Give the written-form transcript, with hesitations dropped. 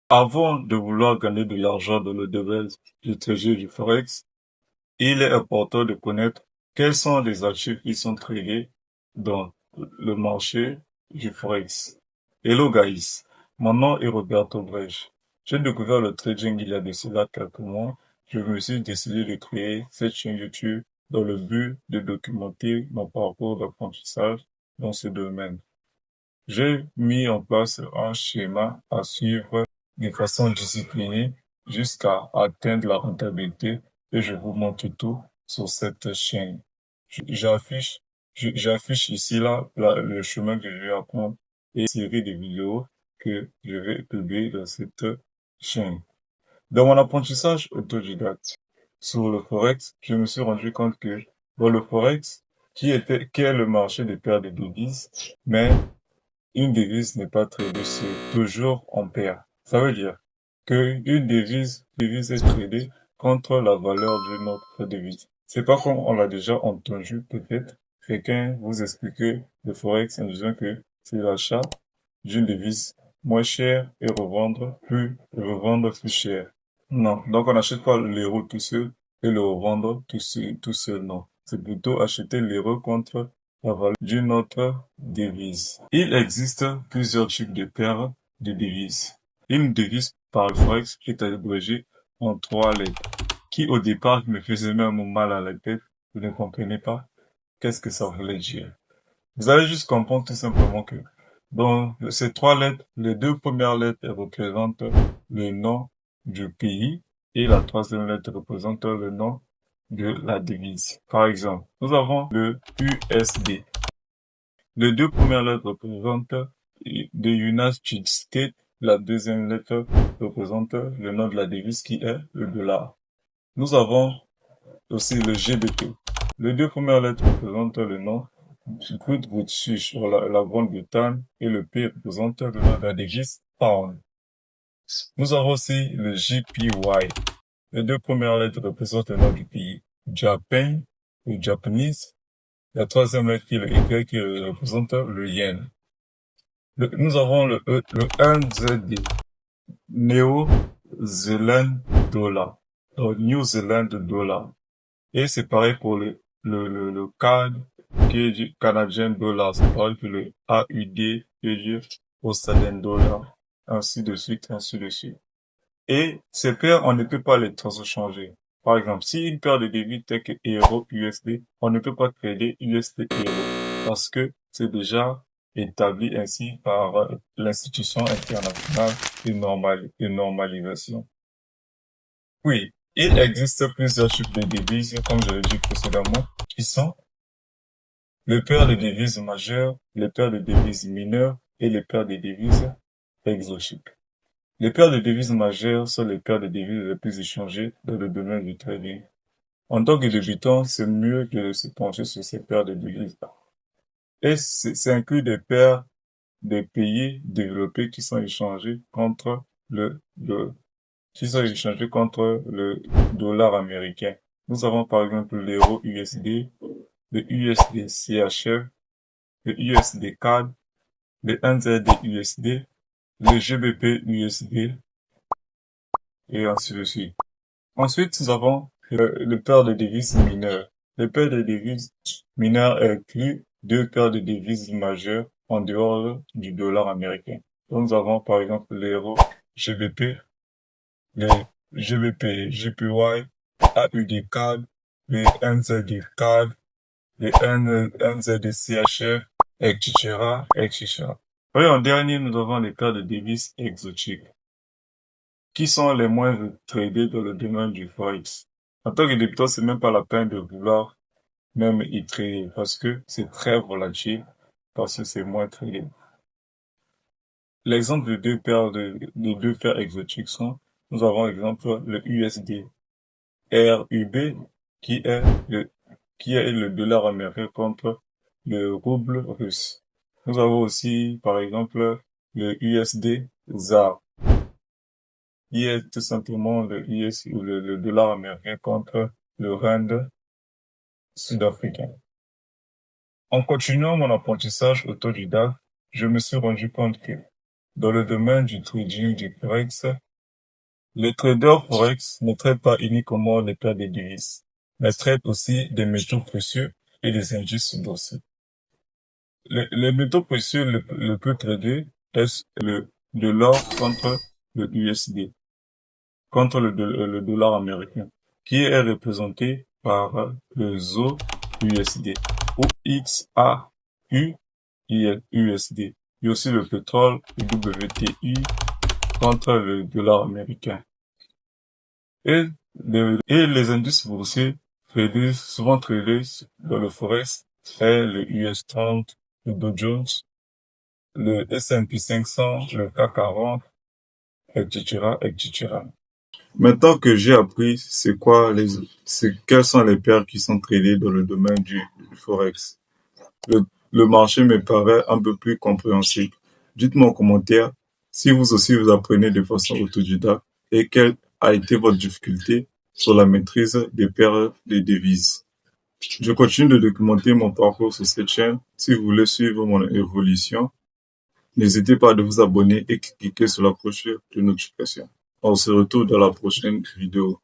Avant de vouloir gagner de l'argent dans le domaine du trading du Forex, il est important de connaître quels sont les actifs qui sont tradés dans le marché du Forex. Hello guys, mon nom est Roberto Brecht. J'ai découvert le trading il y a de cela quelques mois. Je me suis décidé de créer cette chaîne YouTube dans le but de documenter mon parcours d'apprentissage dans ce domaine. J'ai mis en place un schéma à suivre de façon disciplinée jusqu'à atteindre la rentabilité et je vous montre tout sur cette chaîne. J'affiche, j'affiche ici le chemin que je vais apprendre et une série de vidéos que je vais publier dans cette chaîne. Dans mon apprentissage autodidacte sur le Forex, je me suis rendu compte que dans le Forex, qui est le marché des paires de devises, mais une devise n'est pas tradée seule, toujours en paire. Ça veut dire que devise est tradée contre la valeur d'une autre devise. C'est pas comme on l'a déjà entendu peut-être. Quelqu'un vous expliquer le forex en disant que c'est l'achat d'une devise moins chère et revendre plus cher. Non. Donc on n'achète pas l'euro tout seul et le revendre tout seul, non. C'est plutôt acheter l'euro contre la valeur d'une autre devise. Il existe plusieurs types de paires de devises. Une devise par le forex est abrégée en 3 lettres, qui au départ me faisait même mal à la tête. Je ne comprenais pas qu'est-ce que ça voulait dire. Vous allez juste comprendre tout simplement que dans ces 3 lettres, les 2 premières lettres représentent le nom du pays et la troisième lettre représente le nom de la devise. Par exemple, nous avons le USD. Les 2 premières lettres représentent the United States. La deuxième lettre représente le nom de la devise qui est le dollar. Nous avons aussi le GBP. Les 2 premières lettres représentent le nom du Great British sur la Grande-Bretagne et le P représente le nom de la devise pound. Nous avons aussi le JPY. Les 2 premières lettres représentent le nom du pays Japan ou Japanese. La troisième lettre qui est le Y qui représente le yen. Nous avons le NZD, New Zealand Dollar, New Zealand Dollar. Et c'est pareil pour le CAD qui est du Canadian Dollar, c'est pareil pour le AUD qui est du Australian Dollar, ainsi de suite, ainsi de suite. Et ces paires, on ne peut pas les transchanger. Par exemple, si une paire de devises telle que Euro USD, on ne peut pas trader USD Euro parce que c'est déjà établi ainsi par l'institution internationale de normalisation. Oui, il existe plusieurs types de devises, comme je l'ai dit précédemment, qui sont les paires de devises majeures, les paires de devises mineures et les paires de devises exotiques. Les paires de devises majeures sont les paires de devises les plus échangées dans le domaine du trading. En tant que débutant, c'est mieux de se pencher sur ces paires de devises-là. Et c'est inclus des paires des pays développés qui sont échangés contre le dollar américain. Nous avons par exemple l'euro USD, le USD CHF, le USD CAD, le NZD USD, le GBP USD, et ainsi de suite. Ensuite, nous avons le paire de devises mineures. Le paire de devises mineures inclut 2 paires de devises majeures en dehors du dollar américain. Donc, nous avons par exemple l'euro GBP, le GBP JPY, AUD CAD, le NZD CAD, le NZD CHF, etc., etc. Et en dernier, nous avons les paires de devises exotiques, qui sont les moins tradés dans le domaine du Forex. En tant que débutant, c'est même pas la peine de vouloir même y trader parce que c'est très volatile, parce que c'est moins tradé. L'exemple de 2 paires exotiques sont, nous avons exemple le USD RUB qui est le dollar américain contre le rouble russe. Nous avons aussi, par exemple, le USD ZAR qui est tout simplement le US ou le dollar américain contre le rand sud-africain. En continuant mon apprentissage autodidacte, je me suis rendu compte que dans le domaine du trading du Forex, les traders Forex ne traitent pas uniquement les paires de devises, mais traitent aussi des métaux précieux et des indices boursiers. Les métaux précieux le plus tradés est de l'or contre le USD, contre le dollar américain, qui est représenté par le ZOUSD ou XAU USD. Il y a aussi le pétrole, le WTI, contre le dollar américain. Et, les indices boursiers souvent tradés dans le Forex est le US 30, le Dow Jones, le S&P 500, le CAC 40, etc., etc. Maintenant que j'ai appris quelles sont les paires qui sont tradées dans le domaine du Forex, le marché me paraît un peu plus compréhensible. Dites-moi en commentaire si vous aussi vous apprenez de façon autodidacte et quelle a été votre difficulté sur la maîtrise des paires de devises. Je continue de documenter mon parcours sur cette chaîne. Si vous voulez suivre mon évolution, n'hésitez pas à vous abonner et cliquer sur la cloche de notification. On se retrouve dans la prochaine vidéo.